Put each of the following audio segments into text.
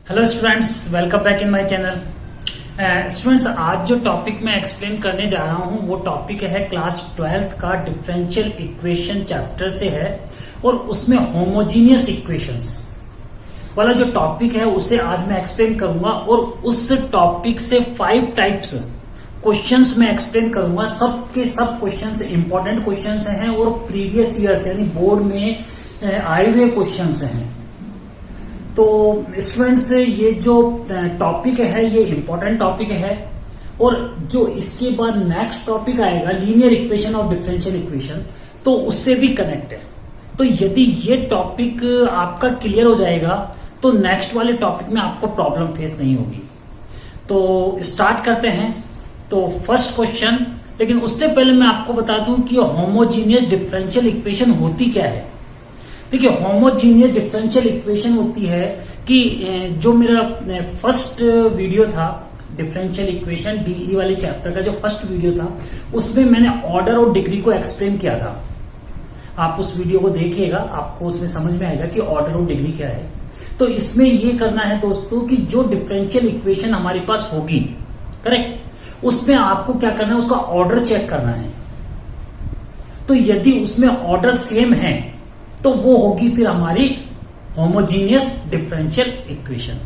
Hello students, welcome back in my channel. Students, आज जो topic मैं एक्सप्लेन करने जा रहा हूं वो टॉपिक है क्लास 12th का डिफरेंशियल इक्वेशन चैप्टर से है और उसमें होमोजीनियस इक्वेशंस वाला जो टॉपिक है उसे आज मैं एक्सप्लेन करूंगा और उस टॉपिक से 5 टाइप्स क्वेश्चंस मैं एक्सप्लेन करूंगा। सब के सब क्वेश्चंस इंपॉर्टेंट क्वेश्चंस हैं और प्रीवियस ईयर्स यानी बोर्ड में आए हुए क्वेश्चंस हैं। तो स्टूडेंट्स, ये जो टॉपिक है ये इंपॉर्टेंट टॉपिक है और जो इसके बाद नेक्स्ट टॉपिक आएगा linear equation of differential equation, तो उससे भी कनेक्ट है। तो यदि ये टॉपिक आपका क्लियर हो जाएगा तो नेक्स्ट वाले टॉपिक में आपको प्रॉब्लम फेस नहीं होगी। तो स्टार्ट करते हैं। तो फर्स्ट क्वेश्चन, लेकिन उससे पहले मैं आपको बता दूं कि होमोजीनियस डिफरेंशियल इक्वेशन होती क्या है। देखिए, होमोजीनियस डिफरेंशियल इक्वेशन होती है कि जो मेरा फर्स्ट वीडियो था डिफरेंशियल इक्वेशन डीई वाले चैप्टर का, जो फर्स्ट वीडियो था उसमें मैंने ऑर्डर और डिग्री को एक्सप्लेन किया था। आप उस वीडियो को देखिएगा, आपको उसमें समझ में आएगा कि ऑर्डर और डिग्री क्या है। तो इसमें ये करना है दोस्तों कि जो डिफरेंशियल इक्वेशन हमारे पास होगी, करेक्ट, उसमें आपको क्या करना है, उसका ऑर्डर चेक करना है। तो यदि उसमें ऑर्डर सेम है तो वो होगी फिर हमारी होमोजीनियस डिफरेंशियल इक्वेशन।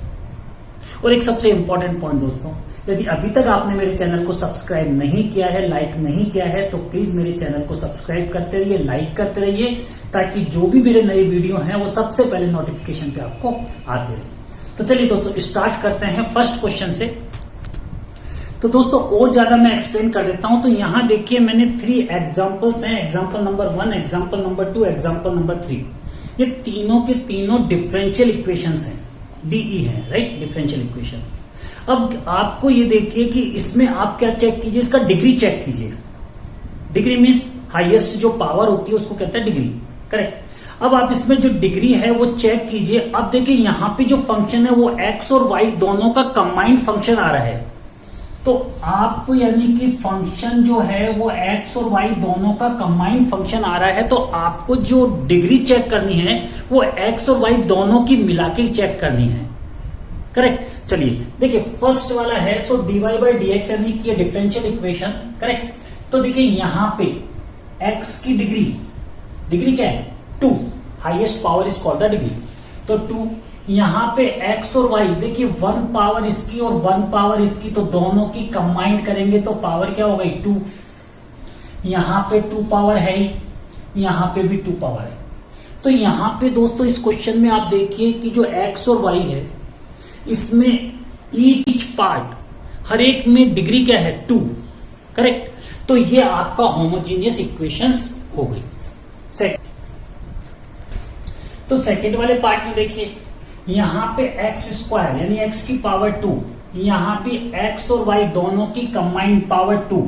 और एक सबसे इंपॉर्टेंट पॉइंट दोस्तों, यदि अभी तक आपने मेरे चैनल को सब्सक्राइब नहीं किया है, लाइक नहीं किया है, तो प्लीज मेरे चैनल को सब्सक्राइब करते रहिए, लाइक करते रहिए, ताकि जो भी मेरे नए वीडियो हैं वो सबसे पहले नोटिफिकेशन पे आपको आते रहे। तो चलिए दोस्तों, स्टार्ट करते हैं फर्स्ट क्वेश्चन से। तो दोस्तों, और ज्यादा मैं एक्सप्लेन कर देता हूं। तो यहां देखिए, मैंने 3 एग्जांपल्स हैं। Example number 1, example number 2, example number 3। ये तीनों के तीनों डिफरेंशियल इक्वेशंस हैं, डीई है, राइट, डिफरेंशियल इक्वेशन। अब आपको ये देखिए कि इसमें आप क्या चेक कीजिए, इसका डिग्री चेक कीजिए। डिग्री मीन्स हाईएस्ट जो पावर होती है उसको कहते हैं डिग्री, करेक्ट। अब आप इसमें जो डिग्री है वो चेक कीजिए। अब देखिए, यहां पे जो फंक्शन है वो एक्स और वाई दोनों का कंबाइंड फंक्शन आ रहा है। तो आप यानी कि फंक्शन जो है वो एक्स और वाई दोनों का कंबाइंड फंक्शन आ रहा है, तो आपको जो डिग्री चेक करनी है वो एक्स और वाई दोनों की मिला के चेक करनी है, करेक्ट। चलिए देखिए, फर्स्ट वाला है सो डीवाई बाई डी एक्स यानी कि डिफरेंशियल इक्वेशन, करेक्ट। तो देखिए यहां पे एक्स की डिग्री क्या है, 2, highest power is called the degree. तो 2, यहां पे x और y देखिए 1 पावर इसकी और 1 पावर इसकी, तो दोनों की कंबाइंड करेंगे तो पावर क्या हो गई, 2। यहां पे 2 पावर है ही, यहां पे भी 2 पावर है। तो यहां पे दोस्तों इस क्वेश्चन में आप देखिए कि जो x और y है इसमें ईच पार्ट हर एक में डिग्री क्या है, 2, करेक्ट। तो ये आपका होमोजीनियस इक्वेशंस हो गई। तो सेकेंड वाले पार्ट में देखिए, यहां पे एक्स स्क्वायर यानी एक्स की पावर 2, यहां पे एक्स और वाई दोनों की combined power 2,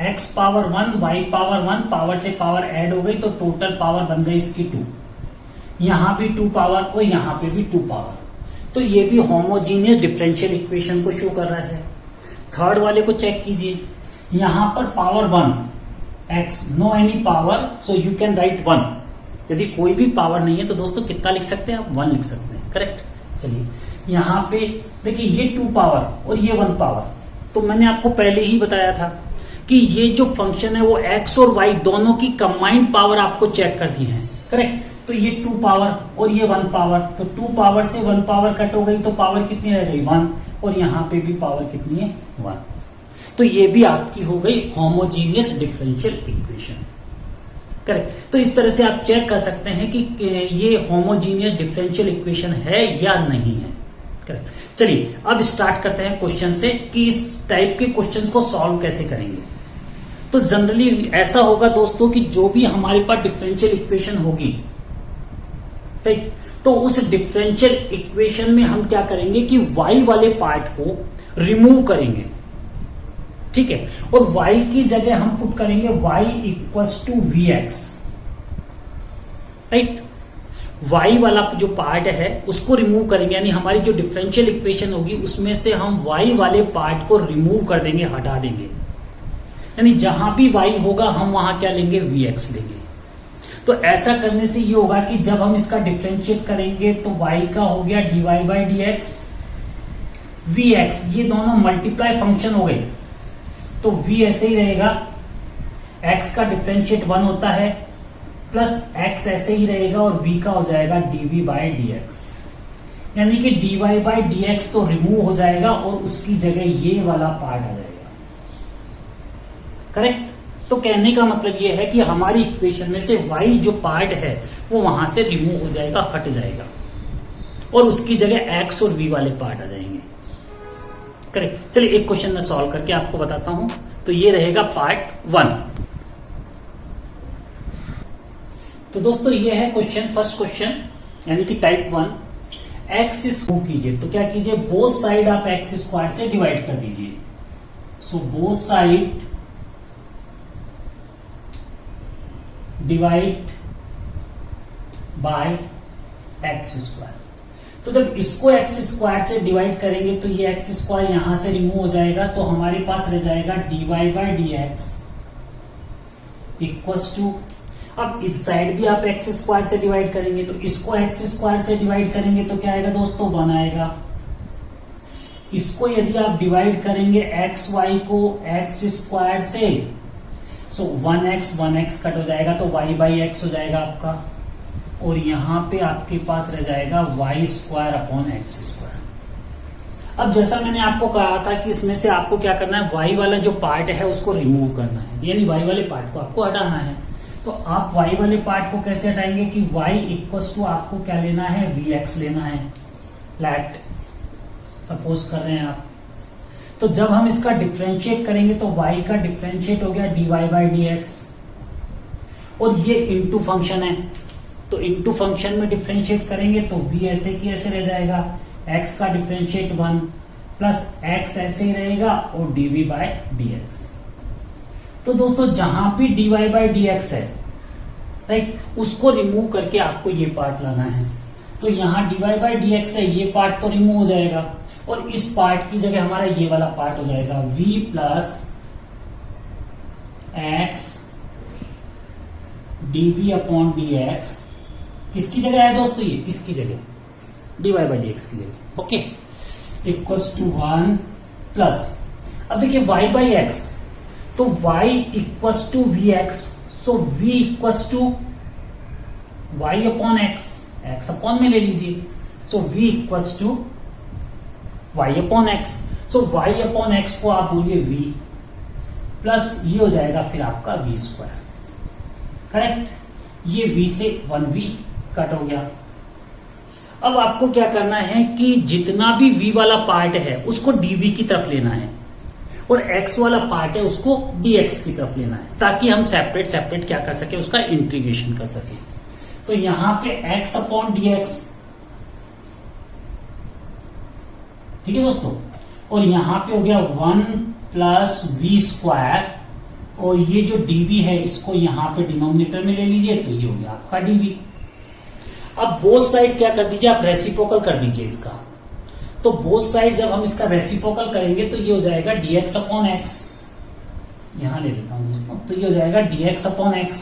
x power 1, y power 1, power से पावर ऐड हो गई तो टोटल पावर बन गई इसकी 2। यहां भी 2 पावर और यहां पे भी 2 पावर। तो ये भी होमोजीनियस डिफरेंशियल इक्वेशन को शो कर रहा है। थर्ड वाले को चेक कीजिए, यहां पर power 1 x, no any power, so you can write 1। यदि कोई भी पावर नहीं है तो दोस्तों कितना लिख सकते हैं आप, 1 लिख सकते हैं, करेक्ट। चलिए यहां पे देखिए ये 2 पावर और ये 1 पावर। तो मैंने आपको पहले ही बताया था कि ये जो फंक्शन है वो एक्स और वाई दोनों की कंबाइंड पावर आपको चेक करनी है, करेक्ट। तो ये 2 पावर और ये 1 पावर, तो 2 पावर से 1 पावर कट हो गई तो पावर कितनी रह गई, 1। और यहां पे भी पावर कितनी है, 1। तो ये भी आपकी हो गई होमोजीनियस डिफरेंशियल इक्वेशन, करेक्ट। तो इस तरह से आप चेक कर सकते हैं कि ये होमोजीनियस डिफरेंशियल इक्वेशन है या नहीं है, करेक्ट। चलिए अब स्टार्ट करते हैं क्वेश्चन से कि इस टाइप के क्वेश्चंस को सॉल्व कैसे करेंगे। तो जनरली ऐसा होगा दोस्तों कि जो भी हमारे पास डिफरेंशियल इक्वेशन होगी, राइट, तो उस डिफरेंशियल इक्वेशन में हम क्या करेंगे कि y वाले पार्ट को रिमूव करेंगे, ठीक है। और y की जगह हम पुट करेंगे y equals to vx, right. y वाला जो पार्ट है उसको रिमूव करेंगे, यानी हमारी जो डिफरेंशियल इक्वेशन होगी उसमें से हम y वाले पार्ट को रिमूव कर देंगे, हटा देंगे। यानी जहां भी y होगा हम वहां क्या लेंगे, vx लेंगे। तो ऐसा करने से ये होगा कि जब हम इसका डिफरेंशिएट करेंगे तो y का हो गया dy by d x, v x, ये दोनों मल्टीप्लाई फंक्शन हो गए, तो वी ऐसे ही रहेगा, एक्स का डिफरेंशिएट 1 होता है, प्लस एक्स ऐसे ही रहेगा और वी का हो जाएगा डीवी बाय डी एक्स, यानी कि dy बाय डी एक्स तो रिमूव हो जाएगा और उसकी जगह ये वाला पार्ट आ जाएगा। करेक्ट? तो कहने का मतलब ये है कि हमारी इक्वेशन में से y जो पार्ट है वो वहां से रिमूव हो जाएगा, हट जाएगा, और उसकी जगह x और v वाले पार्ट आ जाएंगे। करेक्ट? चलिए एक क्वेश्चन में सॉल्व करके आपको बताता हूं। तो ये रहेगा पार्ट 1। तो दोस्तों ये है क्वेश्चन, फर्स्ट क्वेश्चन, यानी कि टाइप 1। एक्स स्क्वायर कीजिए, तो क्या कीजिए, बोथ साइड आप एक्स स्क्वायर से डिवाइड कर दीजिए। So both side divide by x square. तो जब इसको एक्स स्क्वायर से डिवाइड करेंगे तो ये एक्स स्क्वायर यहां से रिमूव हो जाएगा, तो हमारे पास रह जाएगा dy by d x equals to, अब इस साइड भी आप एक्स स्क्वायर से डिवाइड करेंगे, तो इसको एक्स स्क्वायर से डिवाइड करेंगे तो क्या आएगा दोस्तों, 1 आएगा। इसको यदि आप डिवाइड करेंगे एक्स वाई को एक्स स्क्वायर से, सो 1x कट हो जाएगा, तो y बाई एक्स हो जाएगा आपका, और यहां पे आपके पास रह जाएगा y square upon x square. अब जैसा मैंने आपको कहा था कि इसमें से आपको क्या करना है, y वाला जो पार्ट है उसको रिमूव करना है, यानी y वाले पार्ट को आपको हटाना है। तो आप y वाले पार्ट को कैसे हटाएंगे कि y इक्वल्स टू आपको क्या लेना है, vx लेना है। लेट सपोज कर रहे हैं आप, तो जब हम इसका डिफरेंशिएट करेंगे तो y का डिफरेंशिएट हो गया dy बाई डी एक्स, और ये इनटू फंक्शन है, तो इनटू फंक्शन में डिफरेंशिएट करेंगे तो v ऐसे की ऐसे रह जाएगा, x का डिफरेंशिएट 1 प्लस x ऐसे ही रहेगा और dv बाय dx। तो दोस्तों जहां भी dy बाय dx है, राइट, उसको रिमूव करके आपको ये पार्ट लाना है। तो यहां dy बाय dx है, ये पार्ट तो रिमूव हो जाएगा, और इस पार्ट की जगह हमारा ये वाला पार्ट हो जाएगा v plus x dv upon dx। किसकी जगह है दोस्तों, ये इसकी जगह, dy बाई डी एक्स की जगह। ओके, इक्वल्स टू 1 प्लस, अब देखिए y बाई एक्स, तो y equals to v x, so v equals to y upon x, x upon में ले लीजिए, so v equals to y upon x. So y upon x को आप बोलिए v, plus ये हो जाएगा फिर आपका v स्क्वायर। करेक्ट? ये v से 1v कट हो गया। अब आपको क्या करना है कि जितना भी v वाला पार्ट है उसको dv की तरफ लेना है, और x वाला पार्ट है उसको dx की तरफ लेना है, ताकि हम सेपरेट सेपरेट क्या कर सके, उसका इंटीग्रेशन कर सके। तो यहां पे x अपॉन dx, ठीक है दोस्तों, और यहां पे हो गया 1 प्लस वी स्क्वायर, और ये जो dv है इसको यहां पे डिनोमिनेटर में ले लीजिए, तो ये हो गया आपका dv। अब बोथ साइड क्या कर दीजिए, आप रेसिप्रोकल कर दीजिए इसका। तो बोथ साइड जब हम इसका रेसिप्रोकल करेंगे तो ये हो जाएगा dx अपॉन एक्स, यहां ले लेता हूं दोस्तों, तो ये हो जाएगा dx अपॉन एक्स,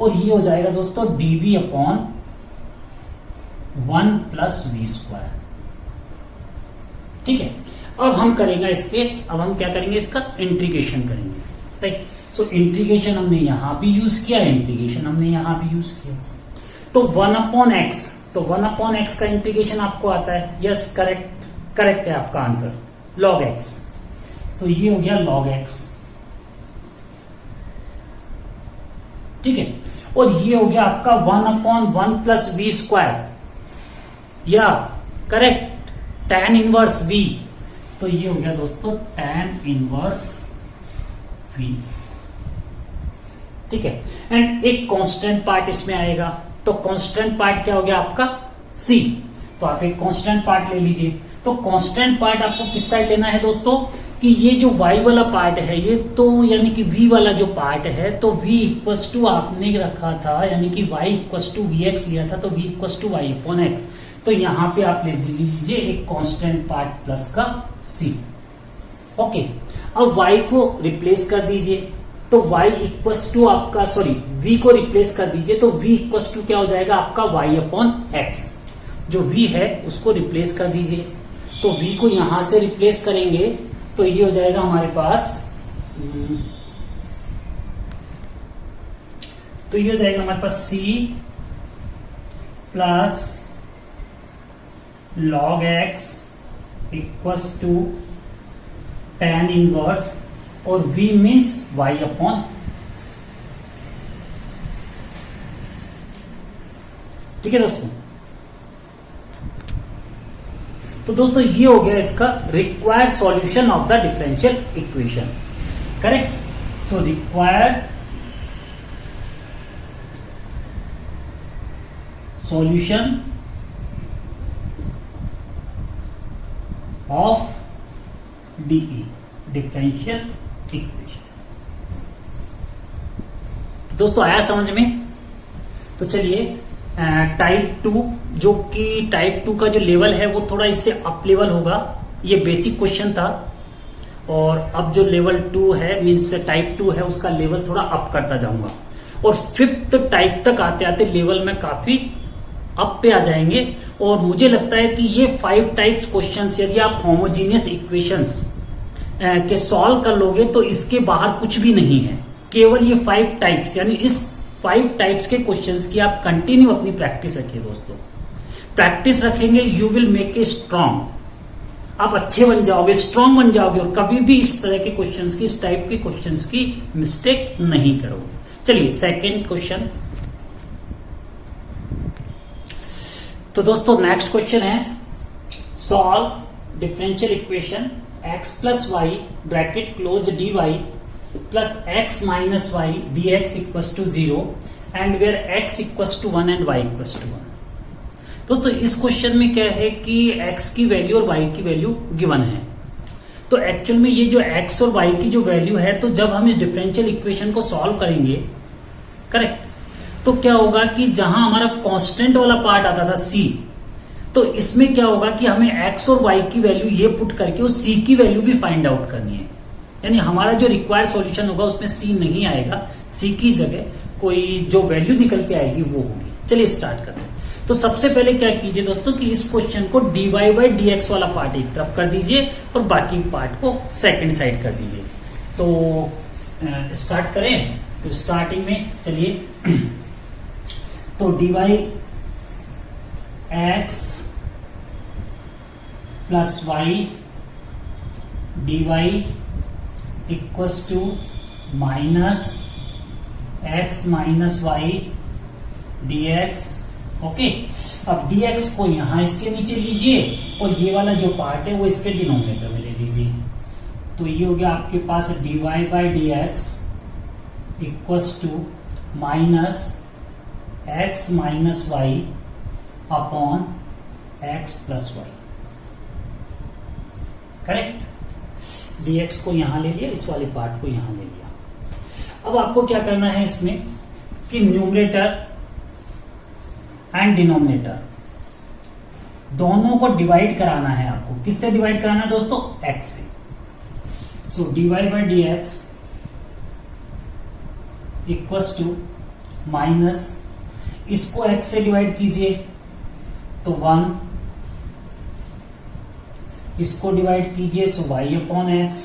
और ये हो जाएगा दोस्तों dv upon 1 plus v square. ठीक है, अब हम करेंगे अब हम क्या करेंगे, इसका इंटीग्रेशन करेंगे। राइट, सो इंटीग्रेशन हमने यहां भी यूज किया, इंटीग्रेशन हमने यहां भी यूज किया। तो 1 अपॉन एक्स, तो 1 अपॉन एक्स का इंटीग्रेशन आपको आता है, यस करेक्ट है आपका आंसर, log x। तो ये हो गया log x, ठीक है, और ये हो गया आपका 1 अपॉन 1 प्लस वी स्क्वायर, या करेक्ट tan इनवर्स v। तो ये हो गया दोस्तों tan इनवर्स v, ठीक है, एंड एक कांस्टेंट पार्ट इसमें आएगा, तो कांस्टेंट पार्ट क्या हो गया आपका c। तो आप एक कांस्टेंट पार्ट ले लीजिए। तो कांस्टेंट पार्ट आपको किस साइड लेना है दोस्तों, कि ये जो y वाला पार्ट है ये तो यानी कि v वाला जो पार्ट है, तो v इक्वल्स टू आपने रखा था, यानी कि y equals to v x लिया था, तो v equals to y upon x. तो यहां पे आप ले लीजिए एक कांस्टेंट पार्ट प्लस का c। ओके, अब y को रिप्लेस कर दीजिए, तो y इक्वल्स टू आपका v को रिप्लेस कर दीजिए, तो v इक्वल्स टू क्या हो जाएगा आपका y अपॉन एक्स। जो v है उसको रिप्लेस कर दीजिए। तो v को यहां से रिप्लेस करेंगे तो ये हो जाएगा हमारे पास, तो ये हो जाएगा हमारे पास c plus log x equals to tan inverse, और v मीन्स y अपॉन, ठीक है दोस्तों। तो दोस्तों ये हो गया इसका required solution of the differential equation, correct. So required solution of DE, differential equation. दोस्तों आया समझ में? तो चलिए टाइप 2, जो कि टाइप 2 का जो लेवल है वो थोड़ा इससे अप लेवल होगा। ये बेसिक क्वेश्चन था, और अब जो लेवल 2 है मीन्स टाइप 2 है उसका लेवल थोड़ा अप करता जाऊंगा, और 5th टाइप तक आते आते लेवल में काफी अप पे आ जाएंगे। और मुझे लगता है कि ये 5 टाइप्स क्वेश्चंस यदि आप होमोजीनियस इक्वेशंस के सॉल्व कर लोगे तो इसके बाहर कुछ भी नहीं है, केवल ये 5 टाइप्स, यानी इस 5 टाइप्स के क्वेश्चंस की आप कंटिन्यू अपनी प्रैक्टिस रखिए दोस्तों। प्रैक्टिस रखेंगे you will make a strong, आप अच्छे बन जाओगे, स्ट्रांग बन जाओगे, और कभी भी इस तरह के क्वेश्चंस की, इस टाइप के क्वेश्चंस की मिस्टेक नहीं करोगे। चलिए सेकंड क्वेश्चन। तो दोस्तों नेक्स्ट क्वेश्चन है, solve differential equation x plus y bracket close dy plus x minus y d x equals to 0 and where x equals to 1 and y equals to 1। दोस्तों इस question में क्या है कि x की वैल्यू और y की वैल्यू गिवन है। तो एक्चुअल में ये जो x और y की जो वैल्यू है, तो जब हम इस डिफरेंशियल इक्वेशन को सॉल्व करेंगे, करेक्ट, तो क्या होगा कि जहां हमारा कांस्टेंट वाला पार्ट आता था c, तो इसमें क्या होगा कि हमें x और y की वैल्यू ये पुट करके उस c की वैल्यू भी फाइंड आउट करनी है। यानी हमारा जो रिक्वायर्ड सॉल्यूशन होगा उसमें c नहीं आएगा, c की जगह कोई जो वैल्यू निकल के आएगी वो होगी। चलिए स्टार्ट करते हैं। तो सबसे पहले क्या कीजिए दोस्तों कि इस क्वेश्चन को dy बाई dx वाला पार्ट एक तरफ कर दीजिए और बाकी पार्ट को सेकंड साइड कर दीजिए। तो स्टार्ट करें। तो स्टार्टिंग में चलिए, तो dy x plus y dy equals to minus x minus y dx। Okay, अब dx को यहां इसके नीचे लीजिए और ये वाला जो पार्ट है वो इसके डिनोमिनेटर में ले लीजिए। तो ये हो गया आपके पास dy by dx equals to minus x minus y upon x plus y, correct. dx को यहां ले लिया, इस वाले पार्ट को यहां ले लिया। अब आपको क्या करना है इसमें कि न्यूमरेटर एंड डिनोमिनेटर दोनों को डिवाइड कराना है आपको। किससे डिवाइड कराना है दोस्तों? x से। So dy by dx equals to minus, इसको x से डिवाइड कीजिए तो 1, इसको डिवाइड कीजिए सो y अपॉन एक्स,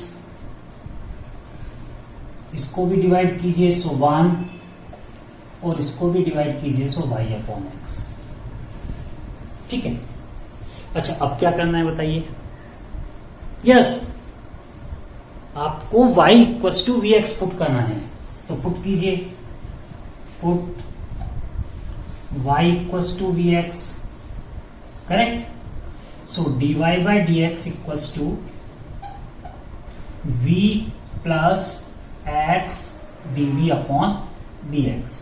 इसको भी डिवाइड कीजिए सो 1, और इसको भी डिवाइड कीजिए सो y अपॉन एक्स। ठीक है। अच्छा अब क्या करना है बताइए? यस, आपको y equals to v x put करना है। तो पुट कीजिए, put y equals to v x, correct. So dy by dx equals to v plus x dv upon dx।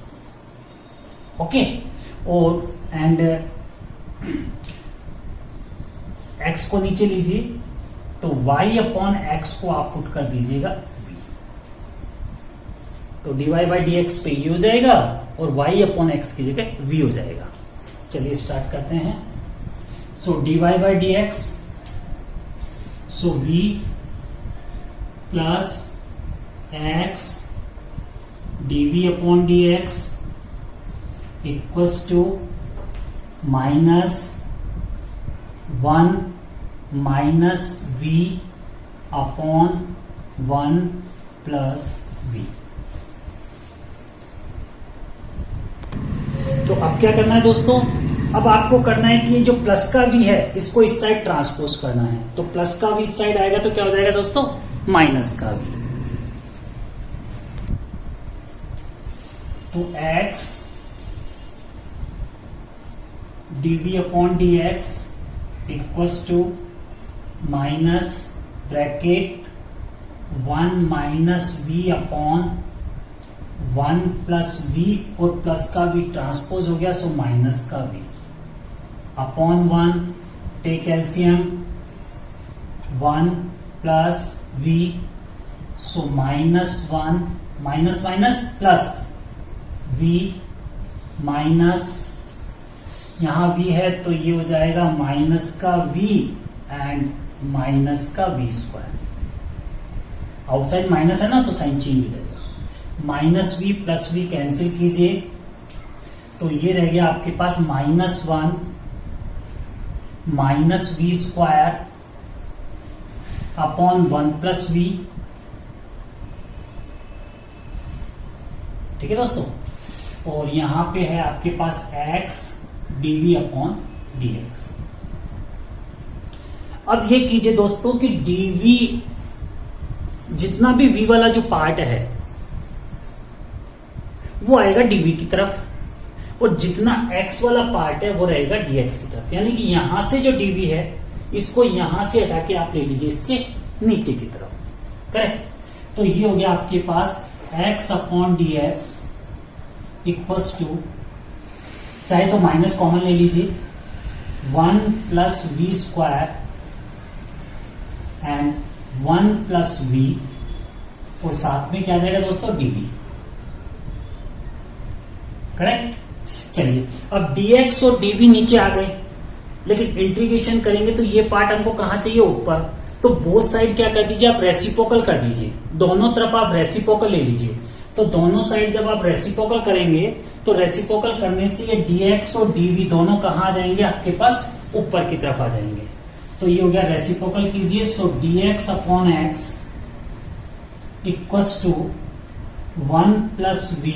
Okay, और एंड x को नीचे लीजिए तो y अपॉन x को आप पुट कर दीजिएगा v। तो dy बाई dx पे ये हो जाएगा और y अपॉन x की जगह v हो जाएगा। चलिए स्टार्ट करते हैं। So dy by dx, so v plus x dv upon dx equals to minus 1 minus v upon 1 plus v। तो अब क्या करना है दोस्तों, अब आपको करना है कि ये जो प्लस का v है इसको इस साइड ट्रांसपोज करना है। तो प्लस का v इस साइड आएगा तो क्या हो जाएगा दोस्तों, माइनस का v। तो x dv upon dx equals to minus bracket 1 minus v upon 1 plus v, और प्लस का v ट्रांसपोज हो गया सो माइनस का v upon 1, take LCM 1 plus v, so minus 1 minus minus plus v minus, यहां v है तो ये हो जाएगा माइनस का v एंड माइनस का v स्क्वायर। आउटसाइड माइनस है ना तो साइन चेंज हो जाएगा। Minus v plus v cancel कीजिए तो ये रह गया आपके पास minus 1 minus v square upon 1 plus v। ठीक है दोस्तों, और यहां पे है आपके पास x dv अपॉन dx। अब ये कीजिए दोस्तों कि dv जितना भी v वाला जो पार्ट है वो आएगा dv की तरफ, और जितना x वाला पार्ट है वो रहेगा dx की तरफ। यानी कि यहां से जो dv है इसको यहां से हटा के आप ले लीजिए इसके नीचे की तरफ। करेक्ट। तो ये हो गया आपके पास x upon dx equals to, चाहे तो माइनस कॉमन ले लीजिए, 1 plus v square and 1 plus v, और साथ में क्या आ जाएगा दोस्तों dv। करेक्ट। चलिए अब dx और dv नीचे आ गए, लेकिन इंटीग्रेशन करेंगे तो ये पार्ट हमको कहां चाहिए, ऊपर। तो बोथ साइड क्या कर दीजिए आप, रेसिप्रोकल कर दीजिए, दोनों तरफ आप रेसिप्रोकल ले लीजिए। तो दोनों साइड जब आप रेसिप्रोकल करेंगे तो रेसिप्रोकल करने से ये dx और dv दोनों कहां आ जाएंगे, आपके पास ऊपर की तरफ आ जाएंगे। तो ये हो गया रेसिप्रोकल कीजिए, so dx upon x equals to 1 plus v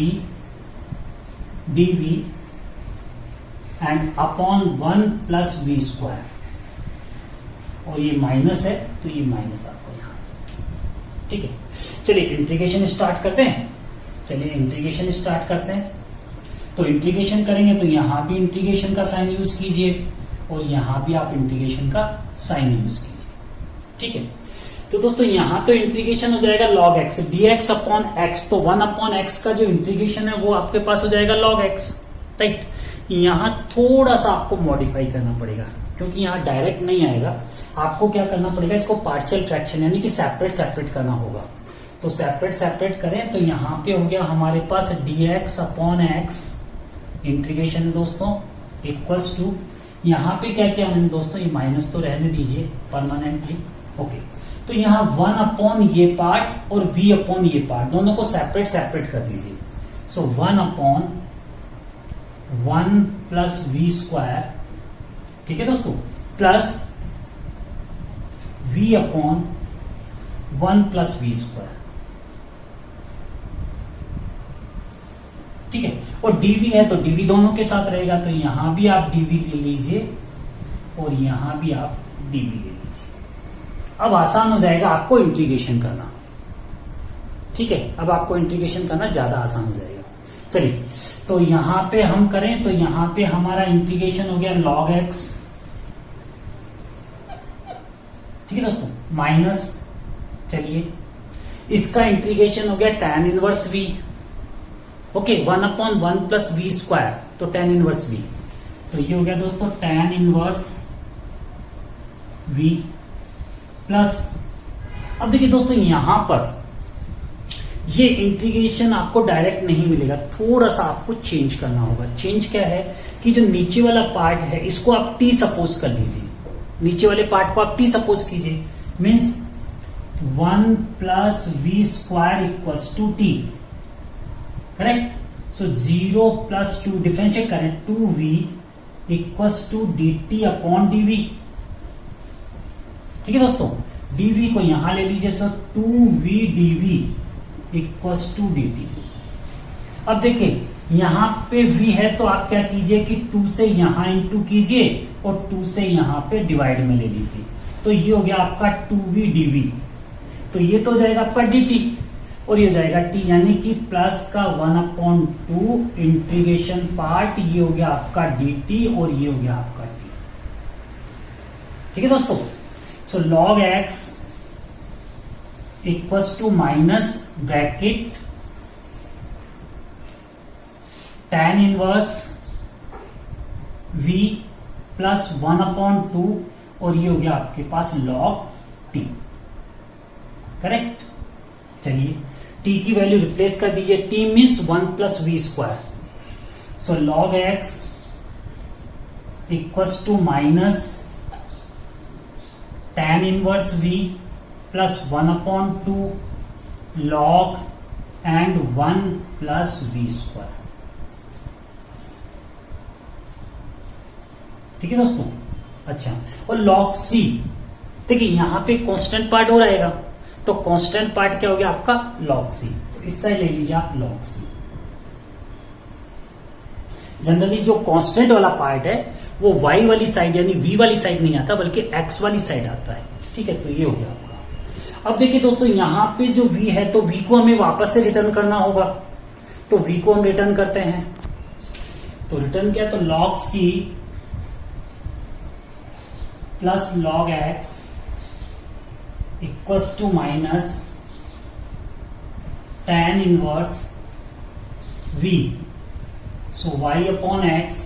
dv and upon 1 plus v square, और ये माइनस है तो ये माइनस आपको यहां से। ठीक है, चलिए इंटीग्रेशन स्टार्ट करते हैं। चलिए इंटीग्रेशन स्टार्ट करते हैं। तो इंटीग्रेशन करेंगे तो यहां भी इंटीग्रेशन का साइन यूज कीजिए, और यहां भी आप इंटीग्रेशन का साइन यूज कीजिए। ठीक है, तो दोस्तों यहां तो इंटीग्रेशन हो जाएगा log x, dx upon x, तो 1 अपॉन x का जो इंटीग्रेशन है वो आपके पास हो जाएगा log x। राइट। यहां थोड़ा सा आपको मॉडिफाई करना पड़ेगा, क्योंकि यहां डायरेक्ट नहीं आएगा। आपको क्या करना पड़ेगा, इसको पार्शियल फ्रैक्शन यानी कि सेपरेट सेपरेट करना होगा। तो सेपरेट सेपरेट करें तो यहां पे हो गया हमारे पास dx अपॉन x इंटीग्रेशन दोस्तों इक्वल्स टू, यहां पे क्या किया मैंने दोस्तों, ये माइनस तो रहने दीजिए परमानेंटली। ओके, तो यहां 1 अपॉन ये पार्ट और v अपॉन ये पार्ट दोनों को सेपरेट सेपरेट कर दीजिए। So 1 upon 1 plus v square, ठीक है दोस्तों, plus v upon 1 plus v square. ठीक है, और dv है तो dv दोनों के साथ रहेगा, तो यहां भी आप dv ले लीजिए और यहां भी आप dv ले लीजिए। अब आसान हो जाएगा आपको इंटीग्रेशन करना। ठीक है, अब आपको इंटीग्रेशन करना ज्यादा आसान हो जाएगा। चलिए, तो यहां पे हम करें तो यहां पे हमारा इंटीग्रेशन हो गया log x। ठीक है दोस्तों, माइनस, चलिए इसका इंटीग्रेशन हो गया tan inverse v। Okay, 1 upon 1 plus v square, तो tan इनवर्स v, तो ये हो गया दोस्तों tan इनवर्स v प्लस, अब देखिए दोस्तों यहां पर ये इंटीग्रेशन आपको डायरेक्ट नहीं मिलेगा, थोड़ा सा आपको चेंज करना होगा। चेंज क्या है कि जो नीचे वाला पार्ट है इसको आप t सपोज कर लीजिए, नीचे वाले पार्ट को आप t सपोज कीजिए, means 1 plus v square equals to t। Correct. So 0 plus 2 differentiate करें, 2v equals to dt upon dv। ठीक है दोस्तों, dv को यहां ले लीजिए, so 2v dv equals to dt। अब देखिए यहां पे v है तो आप क्या कीजिए कि 2 से यहां इंटू कीजिए और 2 से यहां पे डिवाइड में ले लीजिए, तो ये हो गया आपका 2v dv। तो ये तो हो जाएगा आपका dt और ये हो जाएगा t, यानी कि प्लस का 1/2 इंटीग्रेशन पार्ट, ये हो गया आपका dt और ये हो गया आपका t। ठीक है दोस्तों, so log x equals to minus bracket tan inverse v plus 1/2 और ये हो गया आपके पास log t। करेक्ट। चलिए t की वैल्यू रिप्लेस कर दीजिए, t means 1 plus v square, so log x equals to minus tan inverse v plus 1/2 log and 1 plus v square. ठीक है दोस्तों। अच्छा, और log c, देखिए यहां पे कांस्टेंट पार्ट हो रहेगा, तो कांस्टेंट पार्ट क्या हो गया आपका log c, तो इस साइड ले लीजिए आप log c। जनरली जो कांस्टेंट वाला पार्ट है वो y वाली साइड यानी v वाली साइड नहीं आता बल्कि x वाली साइड आता है। ठीक है, तो ये हो गया आपका। अब देखिए दोस्तों यहां पे जो v है तो v को हमें वापस से रिटर्न करना होगा, तो v को हम रिटर्न करते हैं, तो रिटर्न किया तो log c plus log x equals to minus tan inverse v, so y upon x।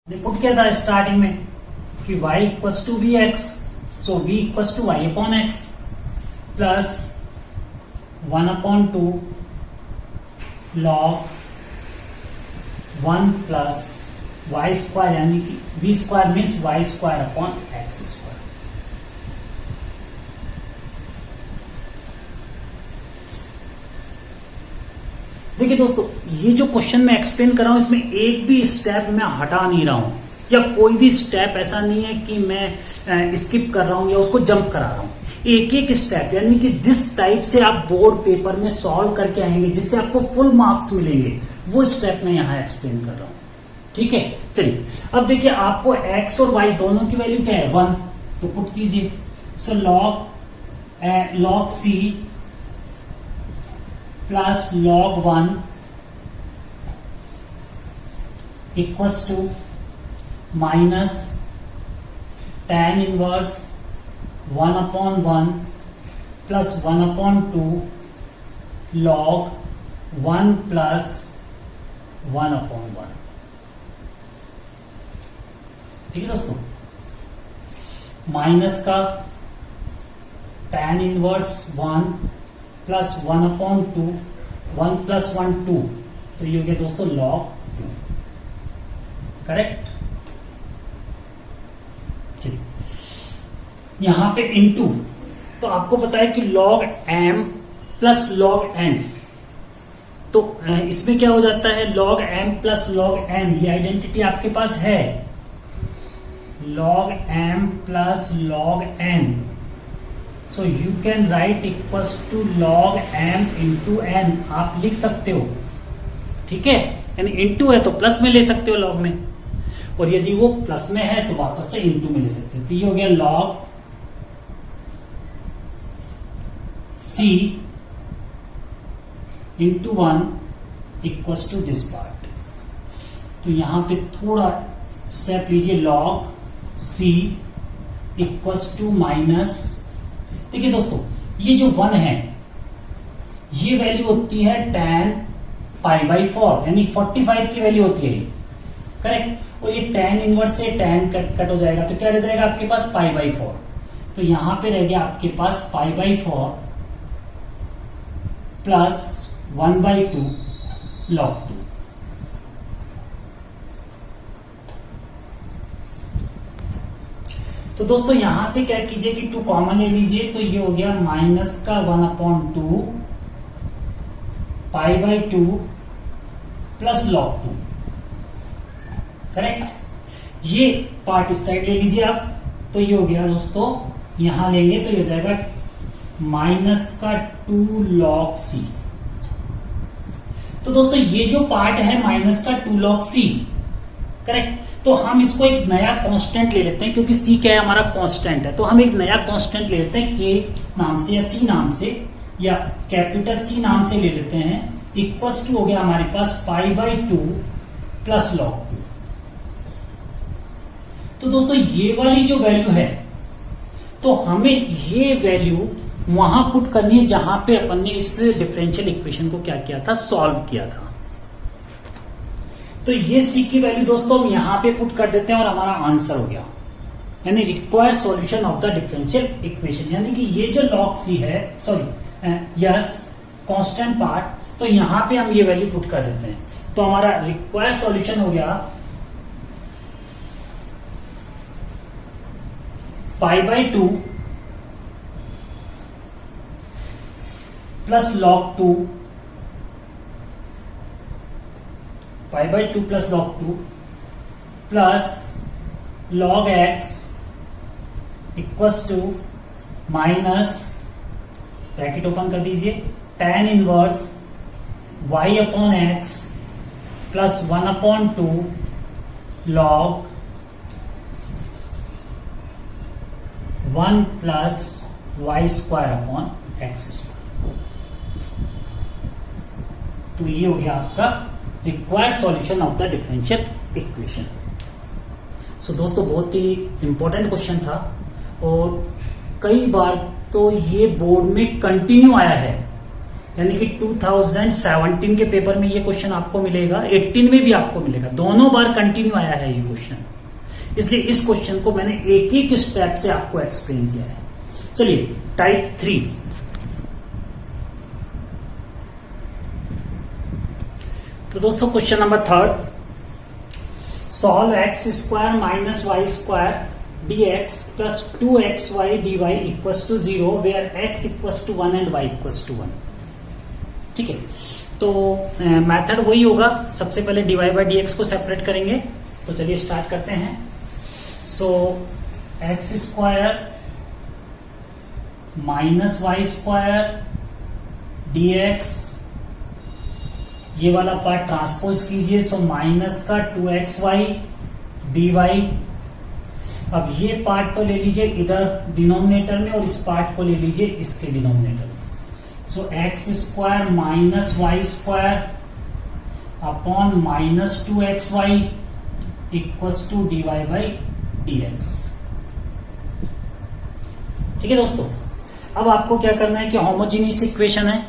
Put किया था स्टार्टिंग में कि y equals to v x, so v equals to y upon x plus 1/2 log 1 plus y square, यानी कि v square means y square upon x square. देखिए दोस्तों, ये जो क्वेश्चन मैं एक्सप्लेन कर रहा हूं इसमें एक भी स्टेप मैं हटा नहीं रहा हूं, या कोई भी स्टेप ऐसा नहीं है कि मैं स्किप कर रहा हूं या उसको जंप करा रहा हूं। एक एक स्टेप, यानी कि जिस टाइप से आप बोर्ड पेपर में सॉल्व करके आएंगे जिससे आपको फुल मार्क्स मिलेंगे, वो स्टेप मैं यहां एक्सप्लेन कर रहा हूं। ठीक है, चलिए अब देखिए आपको x और y दोनों की वैल्यू क्या है 1, तो पुट कीजिए, so log c plus log 1 equals to minus tan inverse 1/1 plus 1/2 log 1 plus 1/1। ठीक है दोस्तों, माइनस का tan इनवर्स 1 प्लस 1/2, 1 प्लस 1 2, तो ये हो गया दोस्तों log 2। करेक्ट। चलिए यहां पे इनटू, तो आपको पता है कि log m plus log n, तो इसमें क्या हो जाता है log m plus log n, ये आइडेंटिटी आपके पास है, log m plus log n, so you can write equals to log m into n, आप लिख सकते हो। ठीक है, यानी इंटू है तो प्लस में ले सकते हो log में, और यदि वो प्लस में है तो वापस से इंटू में ले सकते हो। तो ये हो गया log c into 1 equals to this part. तो यहां पे थोड़ा स्टेप लीजिए, log c equals to minus, देखिए दोस्तों ये जो 1 है ये वैल्यू होती है tan π/4, यानी 45 की वैल्यू होती है, करेक्ट। और ये tan इनवर्स से tan कट हो जाएगा, तो क्या रह जाएगा आपके पास π/4, तो यहां पे रह गया आपके पास π/4 प्लस 1/2 log 2। तो दोस्तों यहां से क्या कीजिए कि 2 कॉमन ले लीजिए, तो ये हो गया माइनस का 1/2 π/2 प्लस log 2। करेक्ट। ये पार्ट इस साइड ले लीजिए आप, तो ये हो गया दोस्तों, यहां लेंगे तो ये हो जाएगा माइनस का 2 log c। तो दोस्तों ये जो पार्ट है माइनस का 2 log c, करेक्ट। तो हम इसको एक नया कांस्टेंट ले लेते हैं, क्योंकि c क्या है, हमारा कांस्टेंट है। तो हम एक नया कांस्टेंट ले लेते हैं k नाम से या c नाम से या कैपिटल C नाम से ले लेते हैं। इक्वल्स टू हो गया हमारे पास π/2 प्लस log 2। तो दोस्तों ये वाली जो वैल्यू है, तो हमें ये वैल्यू वहां पुट करनी है जहां पे अपन ने इस डिफरेंशियल इक्वेशन को क्या किया था, सॉल्व किया था। तो ये c की वैल्यू दोस्तों हम यहां पे पुट कर देते हैं और हमारा आंसर हो गया, यानी required solution of the differential equation. यानी कि ये जो log c है, सॉरी यस कांस्टेंट पार्ट, तो यहां पे हम ये वैल्यू पुट कर देते हैं। तो हमारा रिक्वायर्ड सॉल्यूशन हो गया π/2 plus log 2, π/2 plus log 2 plus log x equals to minus, bracket open कर दीजिए, tan inverse y upon x plus 1/2 log 1 plus y square upon x square. तो ये हो गया आपका required solution of the differential equation. So दोस्तों बहुत ही important question था और कई बार तो ये बोर्ड में कंटिन्यू आया है, यानी कि 2017 के पेपर में ये क्वेश्चन आपको मिलेगा, 18 में भी आपको मिलेगा, दोनों बार कंटिन्यू आया है ये क्वेश्चन। इसलिए इस क्वेश्चन को मैंने एक एक स्टेप से आपको एक्सप्लेन किया है। चलिए टाइप 3, तो दोस्तों question number 3, solve x square minus y square dx plus 2xy dy equals to 0 where x equals to 1 and y equals to 1। ठीक है, तो मेथड वही होगा, सबसे पहले dy बाई dx को सेपरेट करेंगे। तो चलिए स्टार्ट करते हैं। So x square minus y square dx, ये वाला पार्ट ट्रांसपोज कीजिए, सो माइनस का 2xy dy। अब ये पार्ट तो ले लीजिए इधर डिनोमिनेटर में और इस पार्ट को ले लीजिए इसके डिनोमिनेटर में। So x square minus y square upon minus 2xy equals to dy by dx। ठीक है दोस्तों, अब आपको क्या करना है कि होमोजीनियस इक्वेशन है,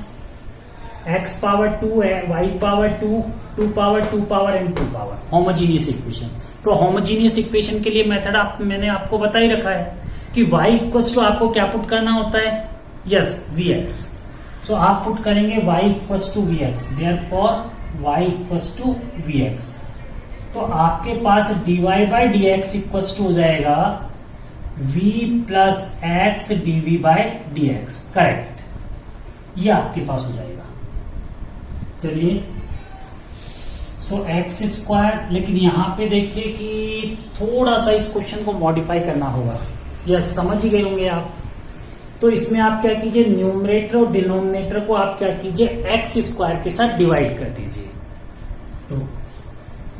x पावर 2 है, y power 2, 2 power 2 power and 2 power, homogeneous equation. तो होमोजीनियस इक्वेशन के लिए मेथड मैंने आपको बता ही रखा है कि y इक्वल्स टू आपको क्या पुट करना होता है, यस vx। सो आप पुट करेंगे y equals to vx, therefore y equals to vx। तो आपके पास dy by dx equals to हो जाएगा v plus x dv by dx, correct, ये आपके पास हो जाएगा। चलिए, सो एक्स स्क्वायर, लेकिन यहां पे देखिए कि थोड़ा सा इस क्वेश्चन को मॉडिफाई करना होगा, यस समझ ही गए होंगे आप। तो इसमें आप क्या कीजिए, न्यूमरेटर और डिनोमिनेटर को आप क्या कीजिए, एक्स स्क्वायर के साथ डिवाइड कर दीजिए। तो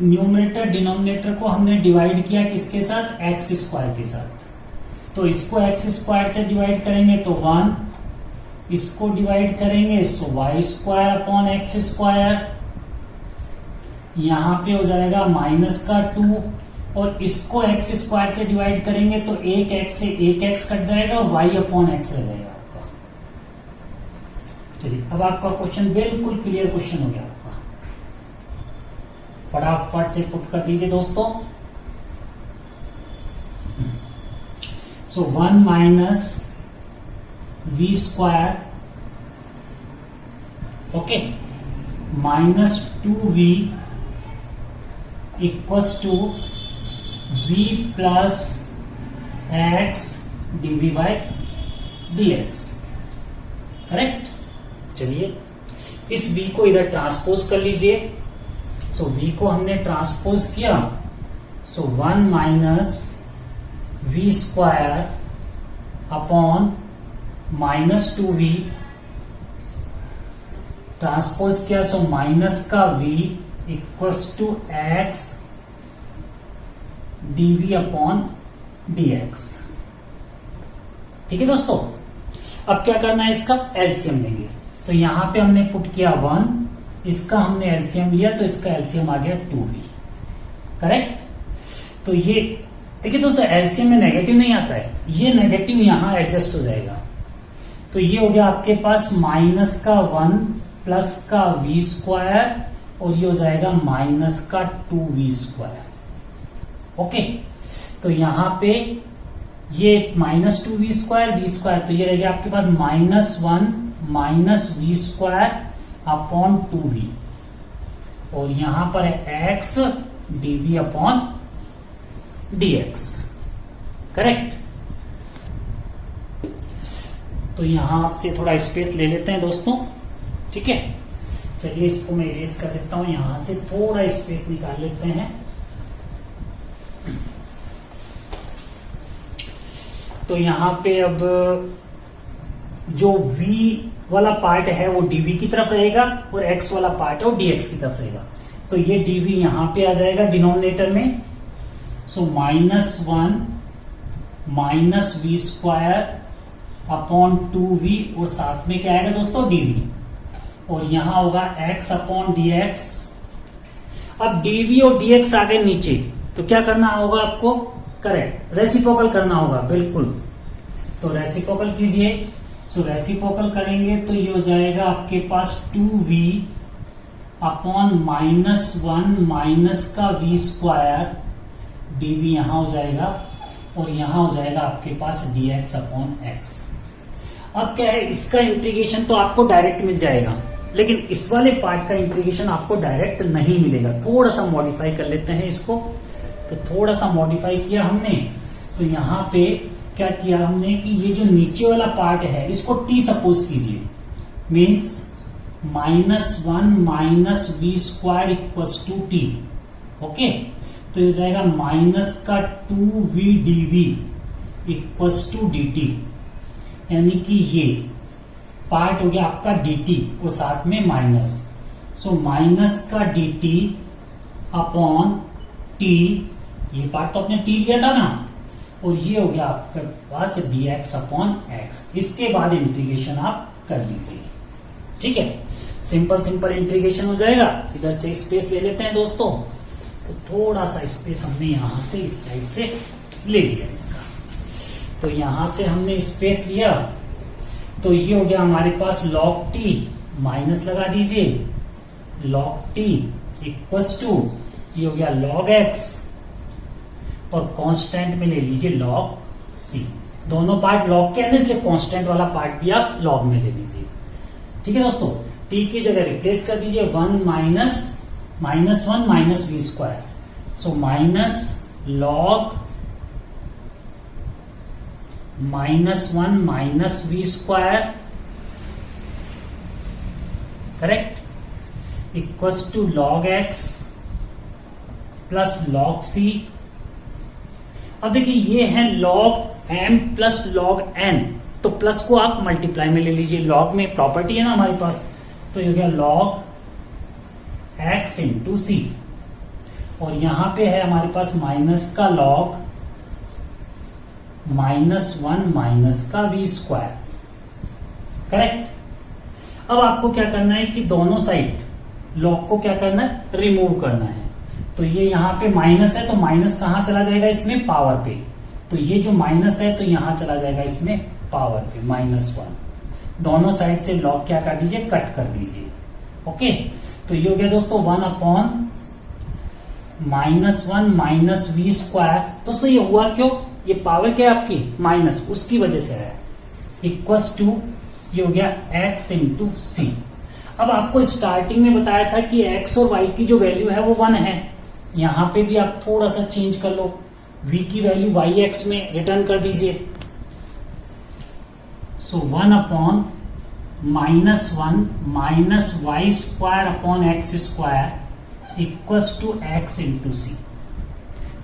न्यूमरेटर डिनोमिनेटर को हमने डिवाइड किया किसके साथ, एक्स स्क्वायर के साथ। तो इसको एक्स स्क्वायर से डिवाइड करेंगे तो 1, इसको डिवाइड करेंगे so y square upon x square, यहां पे हो जाएगा माइनस का 2, और इसको एक्स स्क्वायर से डिवाइड करेंगे तो एक एक्स से एक एक्स कट जाएगा और वाई अपॉन एक्स रह जाएगा आपका। चलिए, अब आपका क्वेश्चन बिल्कुल क्लियर क्वेश्चन हो गया आपका, फटाफट से पुट कर दीजिए दोस्तों। So 1 minus v square, okay, minus 2v equals to v plus x dv by dx, correct. चलिए इस v को इधर ट्रांसपोज कर लीजिए। सो v को हमने ट्रांसपोज किया, so 1 minus v square upon minus 2v transpose किया, सो माइनस का v equals to x dv upon dx। ठीक है दोस्तों, अब क्या करना है, इसका एलसीएम लेंगे। तो यहां पे हमने पुट किया 1, इसका हमने एलसीएम लिया तो इसका एलसीएम आ गया 2v। करेक्ट। तो ये देखिए दोस्तों, एलसीएम में नेगेटिव नहीं आता है, ये नेगेटिव यहां एडजस्ट हो जाएगा। तो ये हो गया आपके पास माइनस का 1 प्लस का v स्क्वायर और ये हो जाएगा माइनस का 2v स्क्वायर। ओके, तो यहां पे ये minus 2v square v square, तो ये रहेगा आपके पास minus 1 minus v square upon 2v और यहां पर है x dv upon dx। Correct. तो यहां से थोड़ा स्पेस ले लेते हैं दोस्तों। ठीक है, चलिए इसको मैं इरेज कर देता हूं, यहां से थोड़ा स्पेस निकाल लेते हैं। तो यहां पे अब जो v वाला पार्ट है वो dv की तरफ रहेगा और x वाला पार्ट है वो dx की तरफ रहेगा। तो ये dv यहां पे आ जाएगा डिनोमिनेटर में। सो minus 1 minus v square upon 2v और साथ में क्या आएगा दोस्तों, dv और यहां होगा x अपॉन dx। अब dv और dx आ गए नीचे, तो क्या करना होगा आपको, करेक्ट, रेसिप्रोकल करना होगा। बिल्कुल, तो रेसिप्रोकल कीजिए। सो रेसिप्रोकल करेंगे तो ये हो जाएगा आपके पास 2v अपॉन माइनस 1 माइनस का v स्क्वायर dv यहां हो जाएगा और यहां हो जाएगा आपके पास dx अपॉन x। अब क्या है, इसका इंटीग्रेशन तो आपको डायरेक्ट मिल जाएगा, लेकिन इस वाले पार्ट का इंटीग्रेशन आपको डायरेक्ट नहीं मिलेगा। थोड़ा सा मॉडिफाई कर लेते हैं इसको। तो थोड़ा सा मॉडिफाई किया हमने, तो यहां पे क्या किया हमने कि ये जो नीचे वाला पार्ट है इसको t सपोज कीजिए, means minus 1 minus v square equals to t. Okay, तो ये हो जाएगा माइनस का 2v dv equals to dt, यानी कि ये पार्ट हो गया आपका dt और साथ में माइनस। सो माइनस का dt अपॉन t, ये पार्ट तो आपने t लिया था ना, और ये हो गया आपके पास dx अपॉन x। इसके बाद इंटीग्रेशन आप कर लीजिए। ठीक है, सिंपल सिंपल इंटीग्रेशन हो जाएगा। इधर से स्पेस ले लेते हैं दोस्तों। तो थोड़ा सा स्पेस हमने यहां से इस साइड से ले लिया इसका। तो यहां से हमने स्पेस लिया, तो ये हो गया हमारे पास log t, माइनस लगा दीजिए, log t इक्वल्स टू ये हो गया log x और कांस्टेंट में ले लीजिए log c। दोनों पार्ट log के हैं, इसलिए कांस्टेंट वाला पार्ट भी आप log में ले लीजिए। ठीक है दोस्तों, t की जगह रिप्लेस कर दीजिए 1 minus 1 minus v square. So minus log -1 minus v square, correct, equals to log x plus log c। अब देखिए ये है log m plus log n, तो प्लस को आप मल्टीप्लाई में ले लीजिए। log में प्रॉपर्टी है ना हमारे पास, तो ये हो गया log x इंटू सी और यहां पे है हमारे पास माइनस का log -1 माइनस का v स्क्वायर। करेक्ट। अब आपको क्या करना है कि दोनों साइड log को क्या करना है, रिमूव करना है। तो ये यहां पे माइनस है, तो माइनस कहां चला जाएगा, इसमें पावर पे। तो ये जो माइनस है तो यहां चला जाएगा इसमें पावर पे, -1। दोनों साइड से log क्या कर दीजिए, कट कर दीजिए। ओके, तो ये हो गया दोस्तों 1 अपॉन -1 माइनस वी स्क्वायर। दोस्तों ये हुआ क्यों, ये पावर क्या है आपकी, माइनस, उसकी वजह से है, इक्वल्स टू ये हो गया x इंटू सी। अब आपको स्टार्टिंग में बताया था कि x और y की जो वैल्यू है वो 1 है। यहां पे भी आप थोड़ा सा चेंज कर लो, v की वैल्यू yx में रिटर्न कर दीजिए। So 1 upon -1 minus y square upon x square equals to x into c.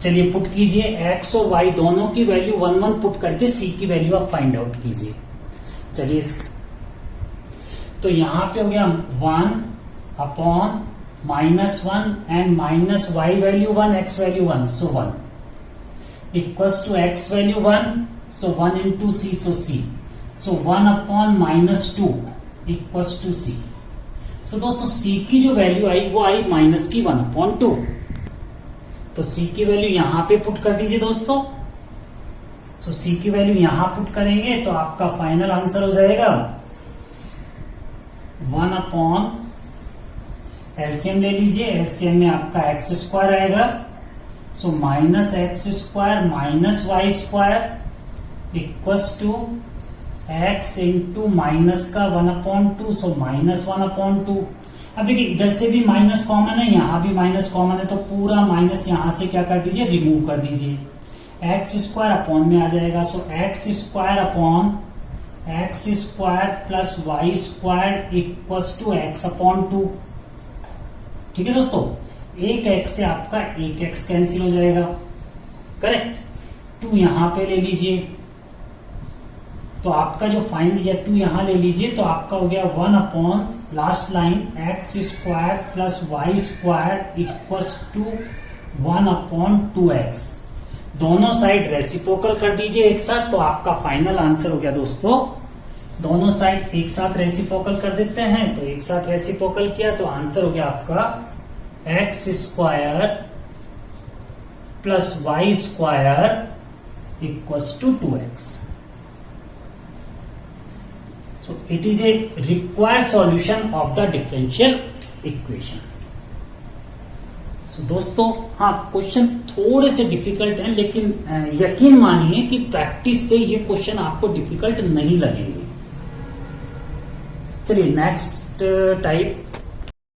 चलिए पुट कीजिए, x और y दोनों की वैल्यू 1 1 पुट करके c की वैल्यू आप फाइंड आउट कीजिए। चलिए तो यहां पे हो गया 1 upon -1 and minus y value 1 x value 1 so 1 equals to x value 1 so 1 into c so c so 1 upon -2 equals to c। So दोस्तों c की जो वैल्यू आई वो आई माइनस की 1 अपॉन 2। तो c की वैल्यू यहां पे पुट कर दीजिए दोस्तों। सो c की वैल्यू यहां पुट करेंगे तो आपका फाइनल आंसर हो जाएगा 1 अपॉन एलसीएम ले लीजिए, एलसीएम में आपका एक्स स्क्वायर आएगा। So minus x square minus y square equals to x into minus का 1/2 सो -1/2। अब देखिए इधर से भी माइनस कॉमन है, यहां भी माइनस कॉमन है, तो पूरा माइनस यहां से क्या कर दीजिए, रिमूव कर दीजिए। एक्स स्क्वायर अपॉन में आ जाएगा। So x square upon x square plus y square equals to x upon 2। ठीक है दोस्तों, एक एक्स से आपका एक एक्स कैंसिल हो जाएगा, करेक्ट। 2 यहां पे ले लीजिए तो आपका जो फाइन या 2 यहां ले लीजिए तो आपका हो गया 1 अपॉन last line x square plus y square equals to 1 upon 2x। दोनों साइड रेसिप्रोकल कर दीजिए एक साथ, तो आपका फाइनल आंसर हो गया दोस्तों। दोनों साइड एक साथ रेसिप्रोकल कर देते हैं, तो एक साथ रेसिप्रोकल किया तो आंसर हो गया आपका x square plus y square equals to 2x। So it is a required solution of the differential equation. So दोस्तों हाँ, क्वेश्चन थोड़े से डिफिकल्ट हैं, लेकिन यकीन मानिए कि प्रैक्टिस से ये क्वेश्चन आपको डिफिकल्ट नहीं लगेंगे। चलिए नेक्स्ट टाइप